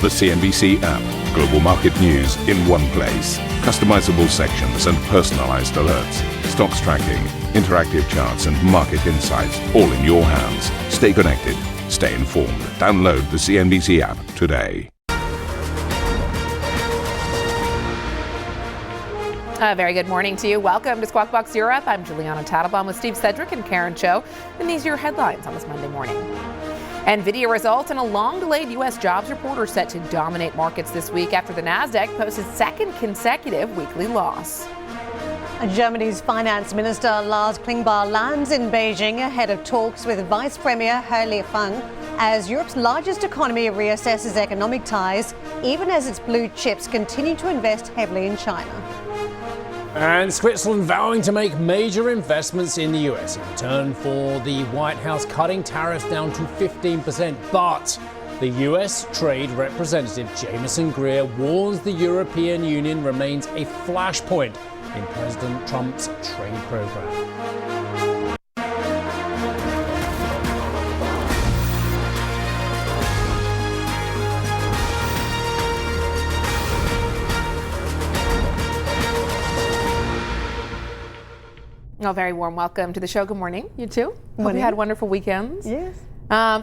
The CNBC app. Global market news in one place. Customizable sections and personalized alerts. Stocks tracking, interactive charts and market insights all in your hands. Stay connected. Stay informed. Download the CNBC app today. A very good morning to you. Welcome to Squawk Box Europe. I'm Juliana Tattlebaum with Steve Cedric and Karen Cho. And these are your headlines on this Monday morning. Nvidia results and a long-delayed U.S. jobs report are set to dominate markets this week after the Nasdaq posted second consecutive weekly loss. Germany's Finance Minister Lars Klingbeil lands in Beijing ahead of talks with Vice Premier He Lifeng as Europe's largest economy reassesses economic ties, even as its blue chips continue to invest heavily in China. And Switzerland vowing to make major investments in the US in return for the White House cutting tariffs down to 15%. But the US Trade Representative Jaimeson Greer warns the European Union remains a flashpoint in President Trump's trade program. A very warm welcome to the show. Good morning, you too. Hope Morning. you had wonderful weekends. Yes.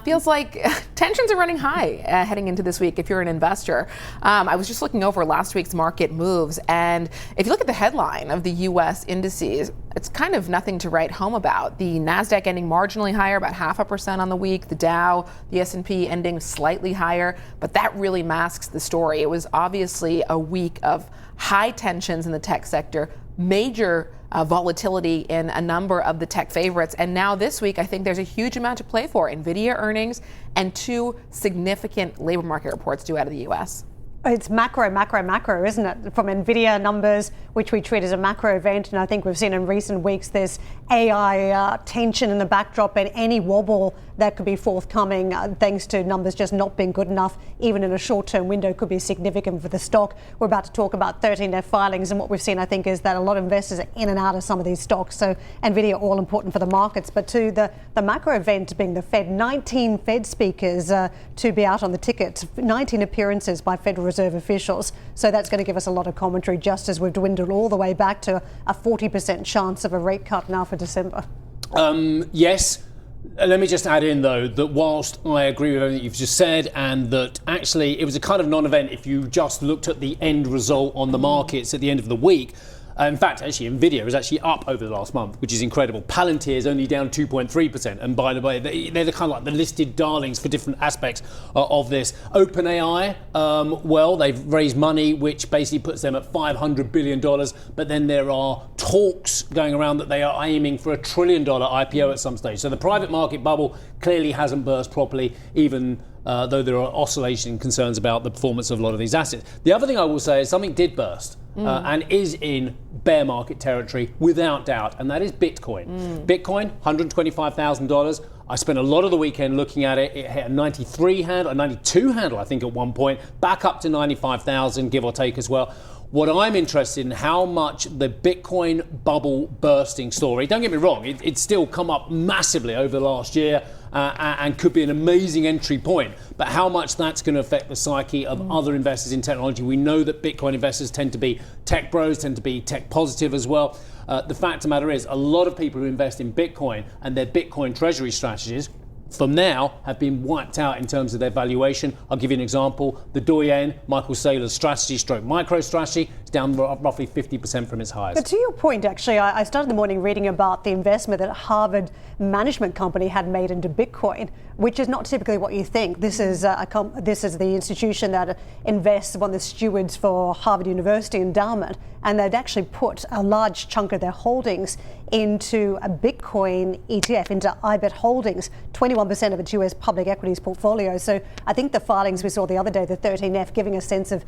Feels like tensions are running high heading into this week if you're an investor. I was just looking over last week's market moves, and if you look at the headline of the U.S. indices, it's kind of nothing to write home about. The Nasdaq ending marginally higher, about 0.5% on the week. The Dow, the S&P ending slightly higher, but that really masks the story. It was obviously a week of high tensions in the tech sector, major volatility in a number of the tech favorites. And now this week, I think there's a huge amount to play for. Nvidia earnings and two significant labor market reports due out of the U.S. It's macro, isn't it? From Nvidia numbers, which we treat as a macro event. And I think we've seen in recent weeks this AI tension in the backdrop, and any wobble that could be forthcoming thanks to numbers just not being good enough, even in a short-term window, could be significant for the stock. We're about to talk about 13F filings, and what we've seen, I think, is that a lot of investors are in and out of some of these stocks. So Nvidia, all important for the markets. But to the macro event being the Fed, 19 Fed speakers to be out on the ticket, 19 appearances by Federal Reserve officials. So that's going to give us a lot of commentary, just as we've dwindled all the way back to a 40% chance of a rate cut now for December. Yes. Let me just add in, though, that whilst I agree with everything you've just said, and that actually it was a kind of non-event if you just looked at the end result on the markets at the end of the week. In fact, actually, Nvidia is actually up over the last month, which is incredible. Palantir is only down 2.3%. And by the way, they're the kind of like the listed darlings for different aspects of this. OpenAI, well, they've raised money, which basically puts them at $500 billion. But then there are talks going around that they are aiming for $1 trillion IPO at some stage. So the private market bubble clearly hasn't burst properly, even though there are oscillation concerns about the performance of a lot of these assets. The other thing I will say is something did burst. And is in bear market territory without doubt, and that is Bitcoin. Bitcoin, $125,000. I spent a lot of the weekend looking at it. It hit a 93 handle, a 92 handle, I think, at one point, back up to 95,000, give or take as well. What I'm interested in, how much the Bitcoin bubble bursting story, don't get me wrong, it's still come up massively over the last year and could be an amazing entry point, but how much that's going to affect the psyche of other investors in technology. We know that Bitcoin investors tend to be tech bros, tend to be tech positive as well. The fact of the matter is, a lot of people who invest in Bitcoin and their Bitcoin treasury strategies from now have been wiped out in terms of their valuation. I'll give you an example. The Doyen, Michael Saylor's strategy stroke micro strategy, is down roughly 50% from its highs. But to your point, actually, I started the morning reading about the investment that Harvard management company had made into Bitcoin, which is not typically what you think. This is the institution that invests, one of the stewards for Harvard University endowment, and they'd actually put a large chunk of their holdings into a Bitcoin ETF, into IBET Holdings, 21% of its US public equities portfolio. So I think the filings we saw the other day, the 13F, giving a sense of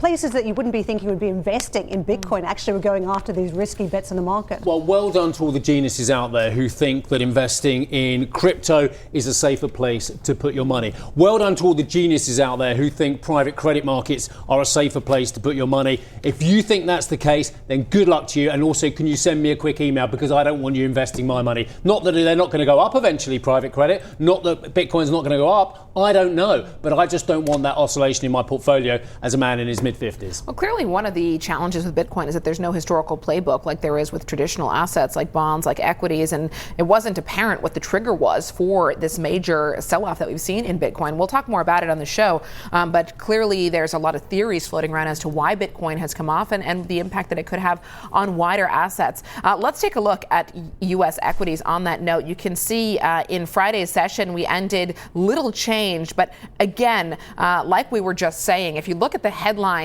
places that you wouldn't be thinking would be investing in Bitcoin actually were going after these risky bets in the market. Well, well done to all the geniuses out there who think that investing in crypto is a safer place to put your money. Well done to all the geniuses out there who think private credit markets are a safer place to put your money. If you think that's the case, then good luck to you. And also, can you send me a quick email, because I don't want you investing my money. Not that they're not going to go up eventually, private credit. Not that Bitcoin's not going to go up. I don't know. But I just don't want that oscillation in my portfolio as a man in his mid-50s. Well, clearly one of the challenges with Bitcoin is that there's no historical playbook like there is with traditional assets like bonds, like equities, and it wasn't apparent what the trigger was for this major sell-off that we've seen in Bitcoin. We'll talk more about it on the show, but clearly there's a lot of theories floating around as to why Bitcoin has come off and the impact that it could have on wider assets. Let's take a look at U.S. equities on that note. You can see in Friday's session we ended little change, but again, like we were just saying, if you look at the headline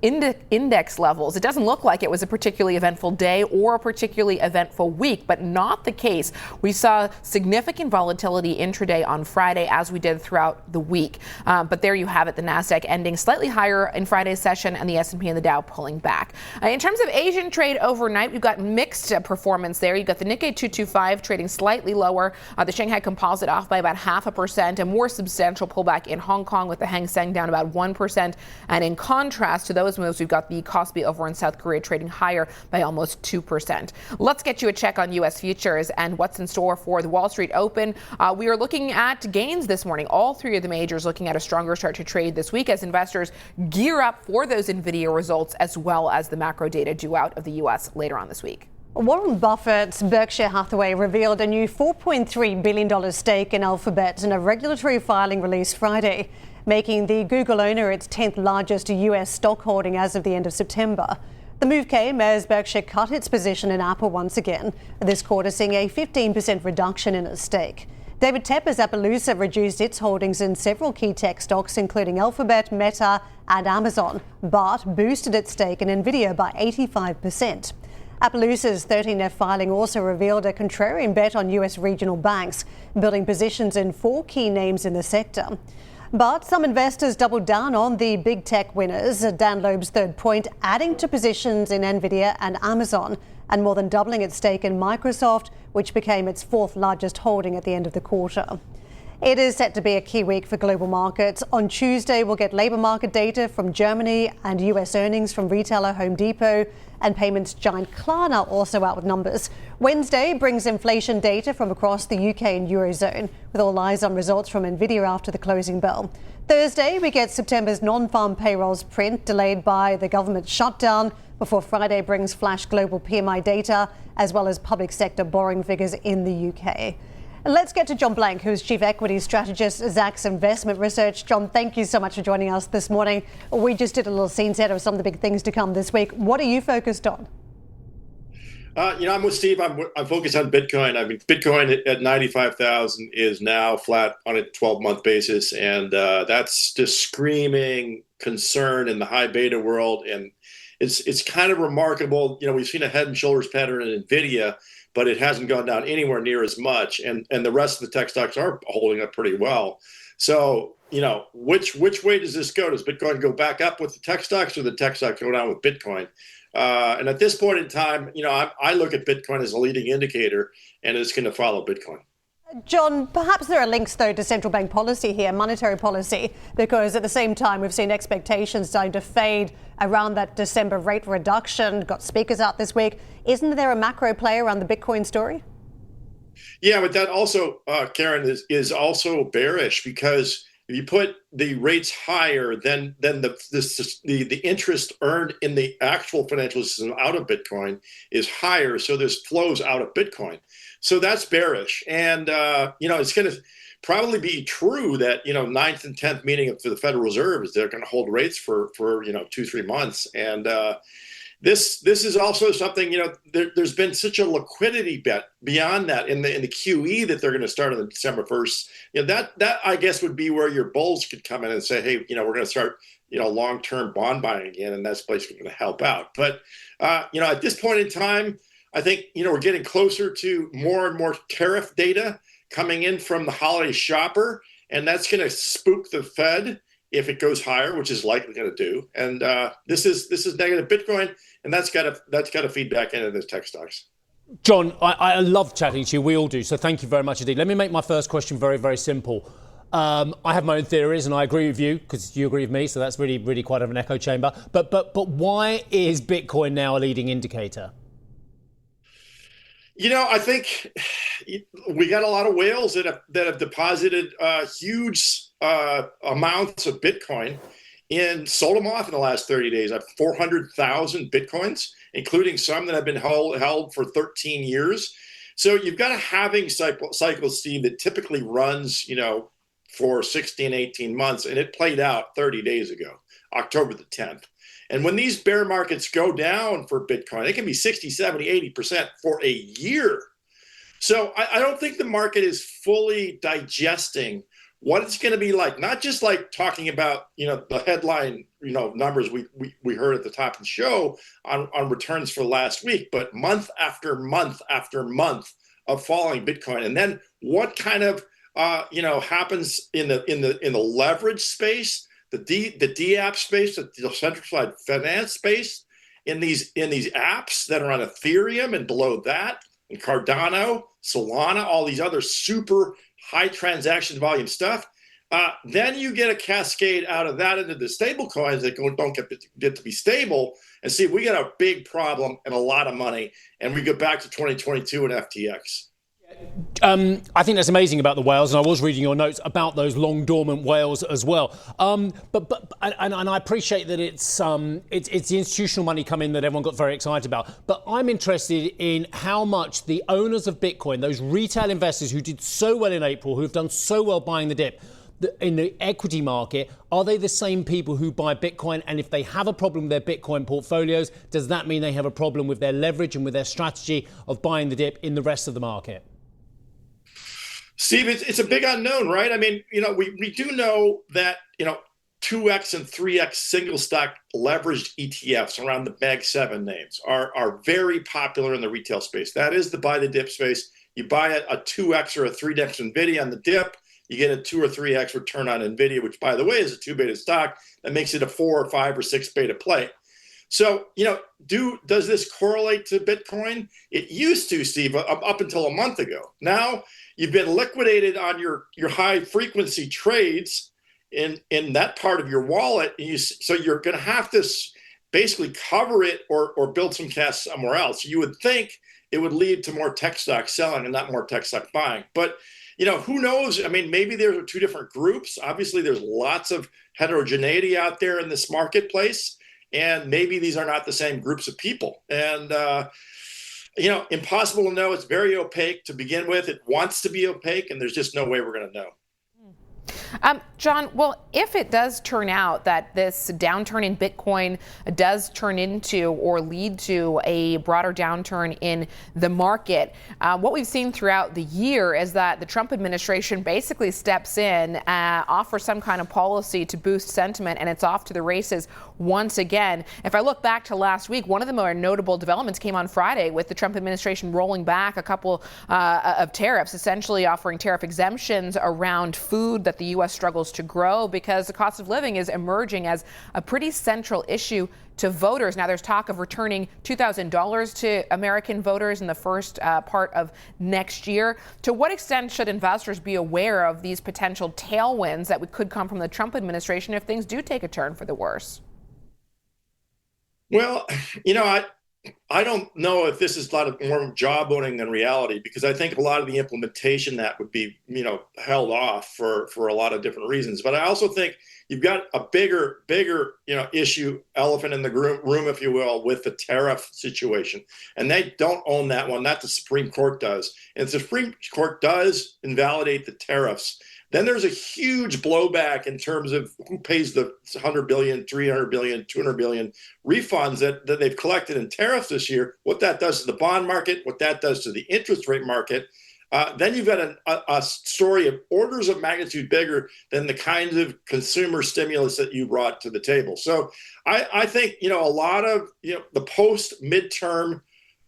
index levels, it doesn't look like it was a particularly eventful day or a particularly eventful week, but not the case. We saw significant volatility intraday on Friday, as we did throughout the week. But there you have it, the Nasdaq ending slightly higher in Friday's session and the S&P and the Dow pulling back. In terms of Asian trade overnight, we've got mixed performance there. You've got the Nikkei 225 trading slightly lower, the Shanghai Composite off by about 0.5%, a more substantial pullback in Hong Kong with the Hang Seng down about 1%. And in contrast to those moves, we've got the Kospi over in South Korea trading higher by almost 2%. Let's get you a check on U.S. futures and what's in store for the Wall Street Open. We are looking at gains this morning. All three of the majors looking at a stronger start to trade this week as investors gear up for those Nvidia results, as well as the macro data due out of the U.S. later on this week. Warren Buffett's Berkshire Hathaway revealed a new $4.3 billion stake in Alphabet in a regulatory filing released Friday, making the Google owner its 10th largest U.S. stock holding as of the end of September. The move came as Berkshire cut its position in Apple once again, this quarter seeing a 15% reduction in its stake. David Tepper's Appaloosa reduced its holdings in several key tech stocks, including Alphabet, Meta, and Amazon, but boosted its stake in Nvidia by 85%. Appaloosa's 13F filing also revealed a contrarian bet on U.S. regional banks, building positions in 4 key names in the sector. But some investors doubled down on the big tech winners, Dan Loeb's third point, adding to positions in Nvidia and Amazon, and more than doubling its stake in Microsoft, which became its 4th largest holding at the end of the quarter. It is set to be a key week for global markets. On Tuesday, we'll get labour market data from Germany and US earnings from retailer Home Depot, and payments giant Klarna also out with numbers. Wednesday brings inflation data from across the UK and Eurozone, with all eyes on results from Nvidia after the closing bell. Thursday, we get September's non-farm payrolls print, delayed by the government shutdown, before Friday brings flash global PMI data, as well as public sector borrowing figures in the UK. Let's get to John Blank, who's Chief Equity Strategist, Zacks Investment Research. John, thank you so much for joining us this morning. We just did a little scene set of some of the big things to come this week. What are you focused on? I'm with Steve. I'm focused on Bitcoin. I mean, Bitcoin at 95,000 is now flat on a 12-month basis, and that's just screaming concern in the high beta world. And it's kind of remarkable. We've seen a head and shoulders pattern in Nvidia, but it hasn't gone down anywhere near as much. And the rest of the tech stocks are holding up pretty well. So, which way does this go? Does Bitcoin go back up with the tech stocks, or the tech stocks go down with Bitcoin? And at this point in time, I look at Bitcoin as a leading indicator, and it's going to follow Bitcoin. John, perhaps there are links, though, to central bank policy here, monetary policy, because at the same time, we've seen expectations starting to fade around that December rate reduction. Got speakers out this week. Isn't there a macro play around the Bitcoin story? Yeah, but that also, Karen, is also bearish, because if you put the rates higher, then the interest earned in the actual financial system out of Bitcoin is higher. So there's flows out of Bitcoin. So that's bearish. And, it's going to probably be true that, 9th and 10th meeting for the Federal Reserve is they're going to hold rates for 2-3 months. And this is also something, there's been such a liquidity bet beyond that in the QE that they're going to start on December 1st. That I guess would be where your bulls could come in and say, hey, we're going to start, long-term bond buying again, and that's basically going to help out. But, at this point in time, I think, we're getting closer to more and more tariff data coming in from the holiday shopper, and that's going to spook the Fed. if it goes higher, which is likely going to do. And this is negative Bitcoin, and that's got to feed back into the tech stocks. John, I love chatting to you. We all do. So thank you very much indeed. Let me make my first question very, very simple. I have my own theories, and I agree with you because you agree with me. So that's really, really quite an echo chamber. But why is Bitcoin now a leading indicator? I think we got a lot of whales that have deposited huge amounts of Bitcoin and sold them off in the last 30 days. I have 400,000 Bitcoins, including some that have been held for 13 years. So you've got a halving cycle, Steve, that typically runs, for 16, 18 months, and it played out 30 days ago, October the 10th. And when these bear markets go down for Bitcoin, it can be 60, 70, 80% for a year. So I don't think the market is fully digesting what it's going to be like, not just like talking about, the headline, numbers we heard at the top of the show on returns for last week, but month after month after month of falling Bitcoin. And then what kind of, happens in the leverage space, the DApp space, the decentralized finance space, in these apps that are on Ethereum and below that, and Cardano, Solana, all these other super high transaction volume stuff. Then you get a cascade out of that into the stable coins that don't get to be stable. And see, we got a big problem and a lot of money. And we go back to 2022 and FTX. I think that's amazing about the whales, and I was reading your notes about those long dormant whales as well. But I appreciate that it's the institutional money come in that everyone got very excited about. But I'm interested in how much the owners of Bitcoin, those retail investors who did so well in April, who have done so well buying the dip in the equity market, are they the same people who buy Bitcoin? And if they have a problem with their Bitcoin portfolios, does that mean they have a problem with their leverage and with their strategy of buying the dip in the rest of the market? Steve, it's a big unknown, right? I mean, we do know that, 2x and 3x single stock leveraged ETFs around the Mag 7 names are very popular in the retail space. That is the buy the dip space. You buy a 2x or a 3x Nvidia on the dip, you get a 2 or 3x return on Nvidia, which, by the way, is a 2 beta stock. That makes it a 4 or 5 or 6 beta play. So, does this correlate to Bitcoin? It used to, Steve, up until a month ago. Now you've been liquidated on your high frequency trades in that part of your wallet. And so you're going to have to basically cover it or build some cash somewhere else. You would think it would lead to more tech stock selling and not more tech stock buying. But, who knows? I mean, maybe there are two different groups. Obviously, there's lots of heterogeneity out there in this marketplace. And maybe these are not the same groups of people. And, impossible to know. It's very opaque to begin with. It wants to be opaque, and there's just no way we're going to know. John, well, if it does turn out that this downturn in Bitcoin does turn into or lead to a broader downturn in the market, what we've seen throughout the year is that the Trump administration basically steps in, offers some kind of policy to boost sentiment, and it's off to the races once again. If I look back to last week, one of the more notable developments came on Friday with the Trump administration rolling back a couple of tariffs, essentially offering tariff exemptions around food that the U.S. struggles to grow because the cost of living is emerging as a pretty central issue to voters. Now, there's talk of returning $2,000 to American voters in the first part of next year. To what extent should investors be aware of these potential tailwinds that could come from the Trump administration if things do take a turn for the worse? Well, I don't know if this is a lot of more job owning than reality, because I think a lot of the implementation that would be, held off for a lot of different reasons. But I also think you've got a bigger, issue, elephant in the room, if you will, with the tariff situation. And they don't own that one. That the Supreme Court does. And if the Supreme Court does invalidate the tariffs, then there's a huge blowback in terms of who pays the 100 billion, 300 billion, 200 billion refunds that they've collected in tariffs this year, what that does to the bond market, what that does to the interest rate market. Then you've got a story of orders of magnitude bigger than the kinds of consumer stimulus that you brought to the table. So I think, a lot of, the post-midterm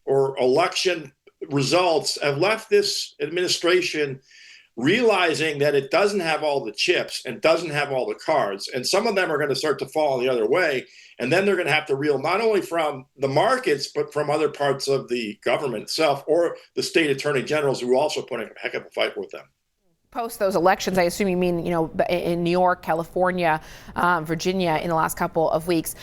or election results have left this administration realizing that it doesn't have all the chips and doesn't have all the cards. And some of them are going to start to fall the other way. And then they're going to have to reel not only from the markets, but from other parts of the government itself or the state attorney generals who are also putting a heck of a fight with them. Post those elections, I assume you mean, in New York, California, Virginia in the last couple of weeks.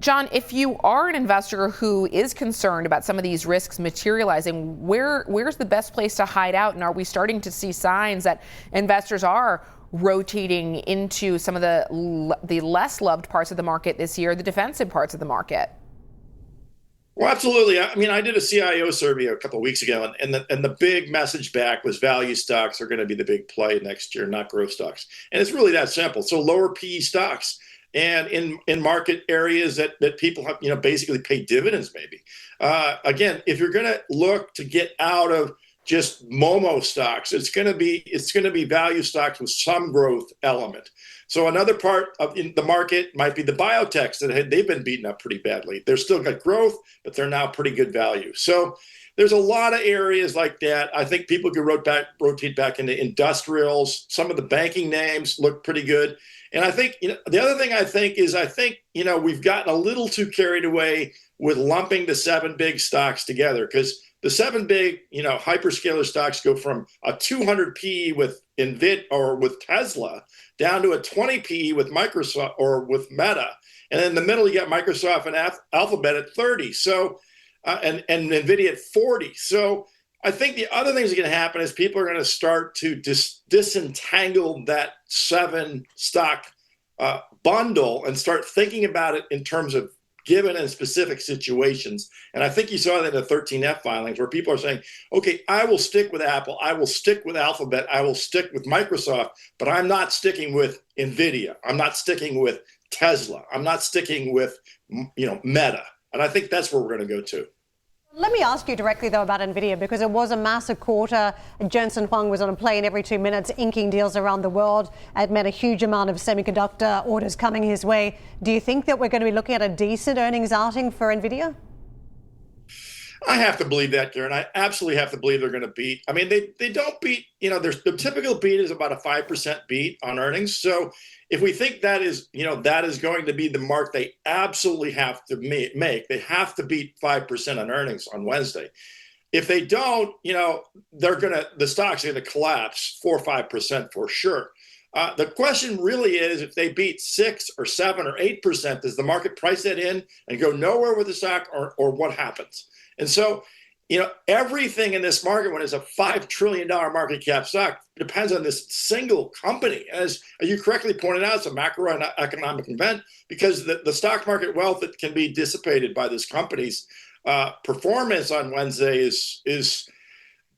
John, if you are an investor who is concerned about some of these risks materializing, where's the best place to hide out? And are we starting to see signs that investors are rotating into some of the less loved parts of the market this year, the defensive parts of the market? Well, absolutely. I mean, I did a CIO survey a couple of weeks ago, and the big message back was value stocks are going to be the big play next year, not growth stocks. And it's really that simple. So lower PE stocks, and in market areas that people have, basically pay dividends maybe. Again, if you're going to look to get out of just Momo stocks, it's going to be value stocks with some growth element. So another part of the market might be the biotechs that they've been beaten up pretty badly. They're still got growth, but they're now pretty good value. So there's a lot of areas like that. I think people could rotate back into industrials. Some of the banking names look pretty good. And I think the other thing I think we've gotten a little too carried away with lumping the 7 big stocks together, because the 7 big, hyperscaler stocks go from a 200 PE with Nvidia or with Tesla down to a 20 PE with Microsoft or with Meta. And in the middle, you got Microsoft and Alphabet at 30. So, and Nvidia at 40. So I think the other things that are going to happen is people are going to start to disentangle that 7 stock bundle and start thinking about it in terms of given in specific situations. And I think you saw that in the 13F filings where people are saying, okay, I will stick with Apple, I will stick with Alphabet, I will stick with Microsoft, but I'm not sticking with Nvidia. I'm not sticking with Tesla. I'm not sticking with, Meta. And I think that's where we're going to go to. Let me ask you directly, though, about Nvidia, because it was a massive quarter. Jensen Huang was on a plane every 2 minutes, inking deals around the world. It meant a huge amount of semiconductor orders coming his way. Do you think that we're going to be looking at a decent earnings outing for Nvidia? I have to believe that, Karen. I absolutely have to believe they're going to beat. I mean, they don't beat, the typical beat is about a 5% beat on earnings. So if we think that is going to be the mark they absolutely have to make, they have to beat 5% on earnings on Wednesday. If they don't, the stocks are going to collapse 4 or 5% for sure. The question really is, if they beat 6 or 7 or 8%, does the market price that in and go nowhere with the stock, or what happens? And so, everything in this market, when it's a $5 trillion market cap stock, depends on this single company. As you correctly pointed out, it's a macroeconomic event because the stock market wealth that can be dissipated by this company's performance on Wednesday is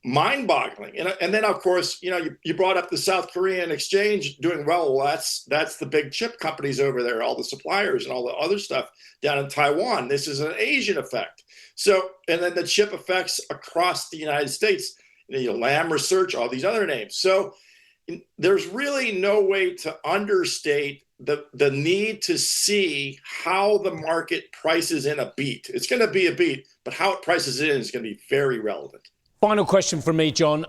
mind-boggling. And then, of course, you brought up the South Korean exchange doing well. Well, that's the big chip companies over there, all the suppliers and all the other stuff down in Taiwan. This is an Asian effect. So, and then the chip effects across the United States, Lam Research, all these other names. So there's really no way to understate the need to see how the market prices in a beat. It's going to be a beat, but how it prices it in is going to be very relevant. Final question from me, John.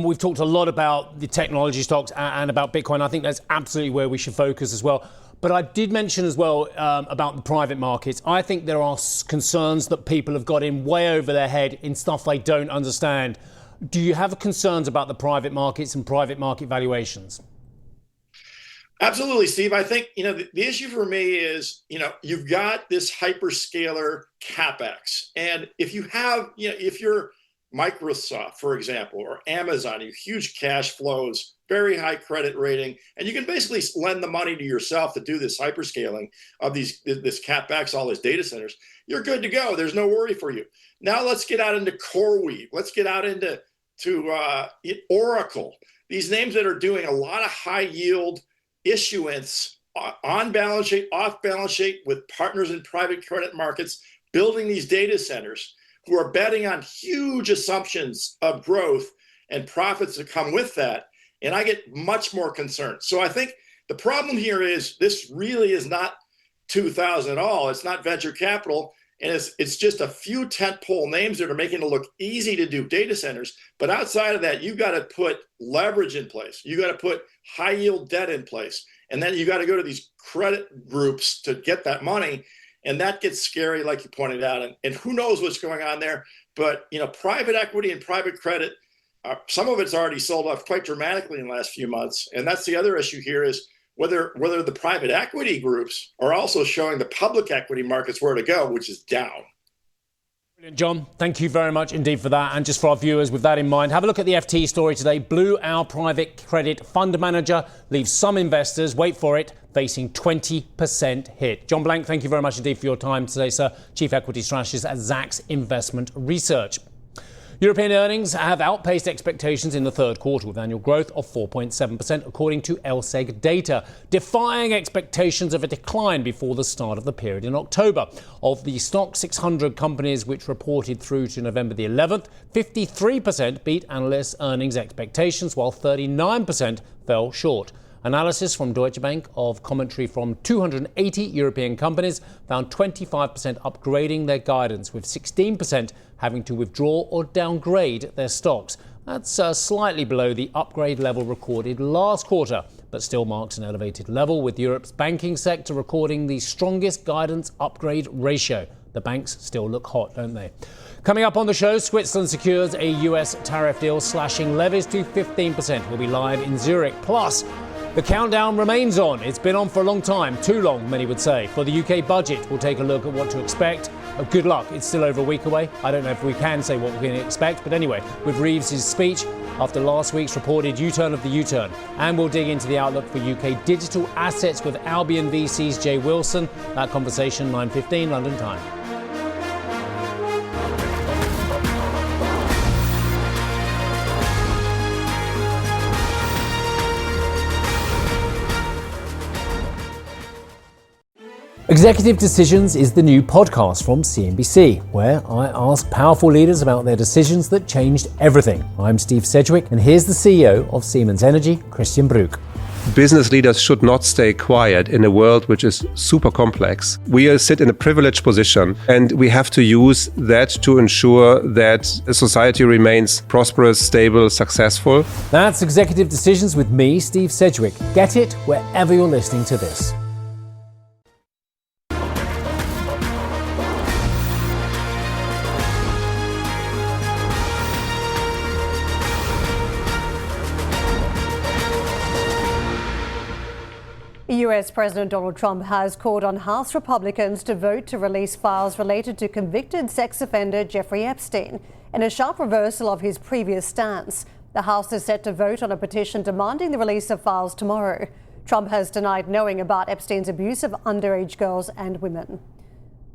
We've talked a lot about the technology stocks and about Bitcoin. I think that's absolutely where we should focus as well. But I did mention as well about the private markets. I think there are concerns that people have got in way over their head in stuff they don't understand. Do you have concerns about the private markets and private market valuations? Absolutely, Steve. I think, the issue for me is, you've got this hyperscaler CapEx. And if you have, if you're Microsoft, for example, or Amazon, you have huge cash flows, very high credit rating, and you can basically lend the money to yourself to do this hyperscaling of this CapEx, all these data centers. You're good to go. There's no worry for you. Now let's get out into CoreWeave. Let's get out into Oracle. These names that are doing a lot of high yield issuance on balance sheet, off balance sheet, with partners in private credit markets, building these data centers, who are betting on huge assumptions of growth and profits that come with that. And I get much more concerned. So I think the problem here is this really is not 2000 at all. It's not venture capital. And it's just a few tentpole names that are making it look easy to do data centers. But outside of that, you got to put leverage in place. You got to put high yield debt in place. And then you got to go to these credit groups to get that money. And that gets scary, like you pointed out. And who knows what's going on there. But, private equity and private credit, some of it's already sold off quite dramatically in the last few months. And that's the other issue here is whether the private equity groups are also showing the public equity markets where to go, which is down. Brilliant, John. Thank you very much indeed for that. And just for our viewers, with that in mind, have a look at the FT story today. Blue Owl private credit fund manager leaves some investors, wait for it, facing 20% hit. John Blank, thank you very much indeed for your time today, sir. Chief Equity Strategist at Zacks Investment Research. European earnings have outpaced expectations in the third quarter with annual growth of 4.7% according to LSEG data, defying expectations of a decline before the start of the period in October. Of the stock 600 companies which reported through to November the 11th, 53% beat analysts' earnings expectations while 39% fell short. Analysis from Deutsche Bank of commentary from 280 European companies found 25% upgrading their guidance, with 16% having to withdraw or downgrade their stocks. That's slightly below the upgrade level recorded last quarter, but still marks an elevated level, with Europe's banking sector recording the strongest guidance upgrade ratio. The banks still look hot, don't they? Coming up on the show, Switzerland secures a US tariff deal slashing levies to 15%. We'll be live in Zurich. Plus, the countdown remains on. It's been on for a long time, too long, many would say. For the UK budget, we'll take a look at what to expect. Good luck, it's still over a week away. I don't know if we can say what we're going to expect, but anyway, with Reeves' speech after last week's reported U-turn of the U-turn. And we'll dig into the outlook for UK digital assets with Albion VC's Jay Wilson. That conversation, 9:15 London time. Executive Decisions is the new podcast from CNBC, where I ask powerful leaders about their decisions that changed everything. I'm Steve Sedgwick, and here's the CEO of Siemens Energy, Christian Bruck. Business leaders should not stay quiet in a world which is super complex. We sit in a privileged position, and we have to use that to ensure that a society remains prosperous, stable, successful. That's Executive Decisions with me, Steve Sedgwick. Get it wherever you're listening to this. US President Donald Trump has called on House Republicans to vote to release files related to convicted sex offender Jeffrey Epstein, in a sharp reversal of his previous stance. The House is set to vote on a petition demanding the release of files tomorrow. Trump has denied knowing about Epstein's abuse of underage girls and women.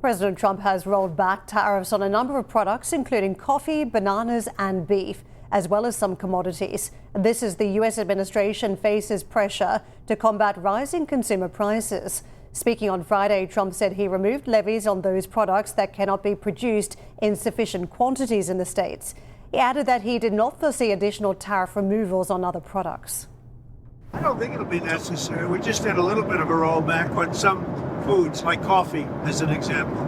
President Trump has rolled back tariffs on a number of products, including coffee, bananas and beef, as well as some commodities. This as the US administration faces pressure to combat rising consumer prices. Speaking on Friday, Trump said he removed levies on those products that cannot be produced in sufficient quantities in the states. He added that he did not foresee additional tariff removals on other products. I don't think it'll be necessary. We just had a little bit of a rollback on some foods, like coffee, as an example,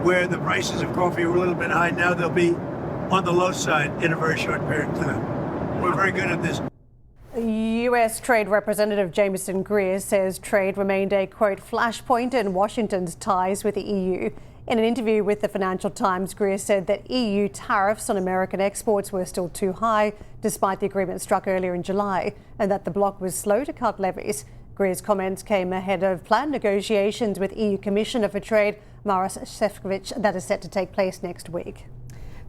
where the prices of coffee were a little bit high. Now they'll be on the low side in a very short period of time. We're very good at this. U.S. Trade Representative Jaimeson Greer says trade remained a, quote, flashpoint in Washington's ties with the EU. In an interview with the Financial Times, Greer said that EU tariffs on American exports were still too high, despite the agreement struck earlier in July, and that the bloc was slow to cut levies. Greer's comments came ahead of planned negotiations with EU Commissioner for Trade, Maros Šefčovič, that is set to take place next week.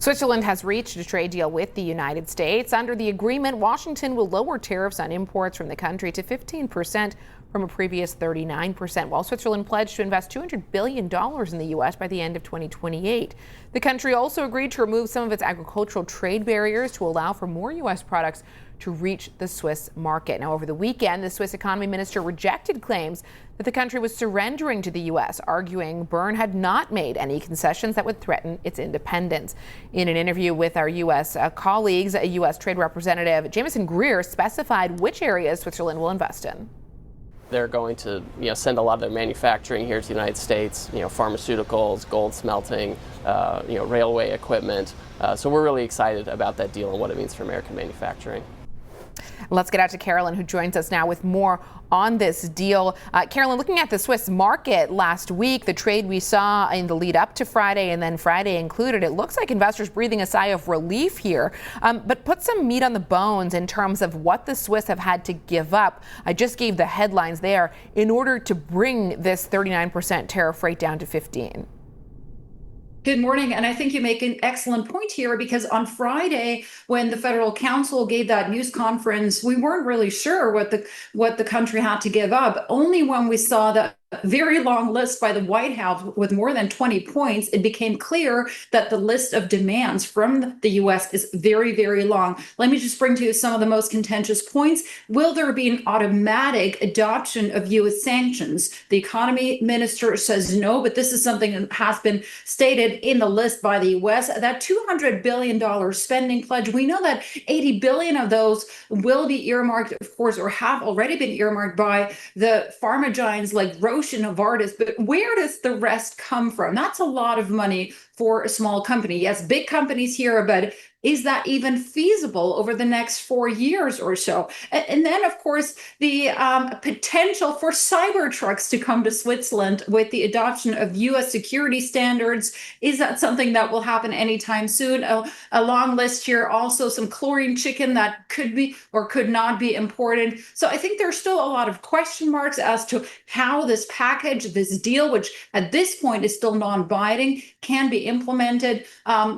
Switzerland has reached a trade deal with the United States. Under the agreement, Washington will lower tariffs on imports from the country to 15% from a previous 39%, while Switzerland pledged to invest $200 billion in the U.S. by the end of 2028. The country also agreed to remove some of its agricultural trade barriers to allow for more U.S. products to reach the Swiss market. Now, over the weekend, the Swiss economy minister rejected claims that the country was surrendering to the U.S., arguing Bern had not made any concessions that would threaten its independence. In an interview with our U.S. colleagues, a U.S. Trade Representative Jaimeson Greer specified which areas Switzerland will invest in. They're going to, send a lot of their manufacturing here to the United States, pharmaceuticals, gold smelting, railway equipment. So we're really excited about that deal and what it means for American manufacturing. Let's get out to Carolyn, who joins us now with more on this deal. Carolyn, looking at the Swiss market last week, the trade we saw in the lead up to Friday and then Friday included, it looks like investors breathing a sigh of relief here. But put some meat on the bones in terms of what the Swiss have had to give up. I just gave the headlines there in order to bring this 39% tariff rate down to 15%. Good morning. And I think you make an excellent point here, because on Friday, when the Federal Council gave that news conference, we weren't really sure what the country had to give up. Only when we saw the very long list by the White House with more than 20 points, it became clear that the list of demands from the U.S. is very, very long. Let me just bring to you some of the most contentious points. Will there be an automatic adoption of U.S. sanctions? The economy minister says no, but this is something that has been stated in the list by the U.S. That $200 billion spending pledge, we know that 80 billion of those will be earmarked, of course, or have already been earmarked by the pharma giants like Roche and Novartis, but where does the rest come from? That's a lot of money for a small company. Yes, big companies here, but is that even feasible over the next 4 years or so? And then, of course, the potential for cyber trucks to come to Switzerland with the adoption of U.S. security standards. Is that something that will happen anytime soon? A long list here. Also, some chlorine chicken that could be or could not be imported. So I think there's still a lot of question marks as to how this package, this deal, which at this point is still non-binding, can be implemented.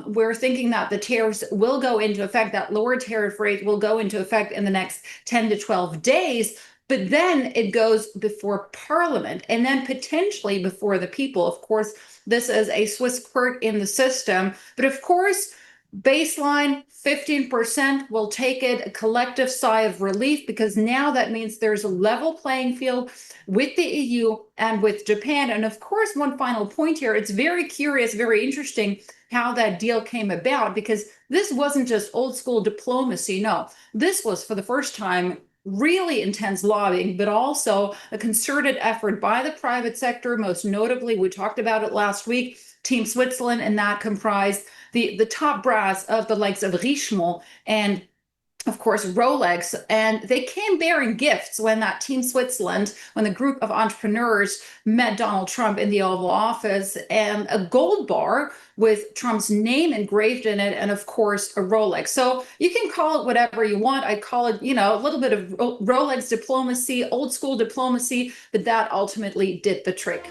We're thinking that the tariffs will go into effect, that lower tariff rate will go into effect in the next 10 to 12 days. But then it goes before Parliament and then potentially before the people. Of course, this is a Swiss quirk in the system. But of course, baseline 15% will take it a collective sigh of relief, because now that means there's a level playing field with the EU and with Japan. And of course, one final point here, it's very curious, very interesting how that deal came about, because this wasn't just old school diplomacy. No, this was for the first time really intense lobbying, but also a concerted effort by the private sector. Most notably, we talked about it last week, Team Switzerland, and that comprised the top brass of the likes of Richemont and of course, Rolex, and they came bearing gifts when that Team Switzerland, when the group of entrepreneurs met Donald Trump in the Oval Office, and a gold bar with Trump's name engraved in it, and of course, a Rolex. So you can call it whatever you want. I call it, a little bit of Rolex diplomacy, old school diplomacy, but that ultimately did the trick.